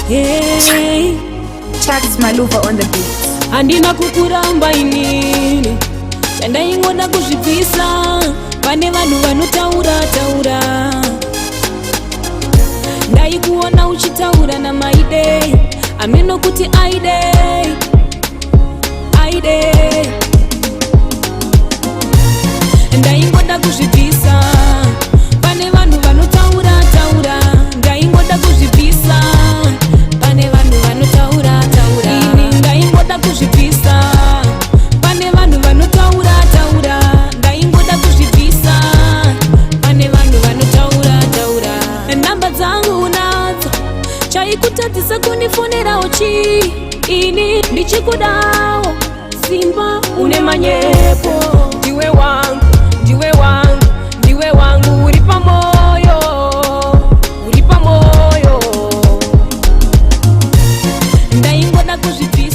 Hey, Chax Maluva on the beat. andina kukuramba inini chandaingoda kuzvibvisa pane vanhu vanotaura taura. Ndaikuona uchitaura namaide ameno kuti aide aide. Ndaingoda kuzvibvisa pane vanhu vanotaura taura. Ndaingoda kuzvibvisa pane vanhu vanotaura taura. Ini ndaingoda kuzvibvisa pane vanhu vanotaura taura. Ndaingoda kuzvibvisa pane vanhu vanotaura taura. Namba dzangu unadzo chaikutadzisa kundifonerawo chii? Ini ndichikudawo simba une manyepo. Ndiwe wangu, ndiwe wangu, ndiwe wangu, uri pamoyo, uri pamoyo. Ndaingoda kuzvibvisa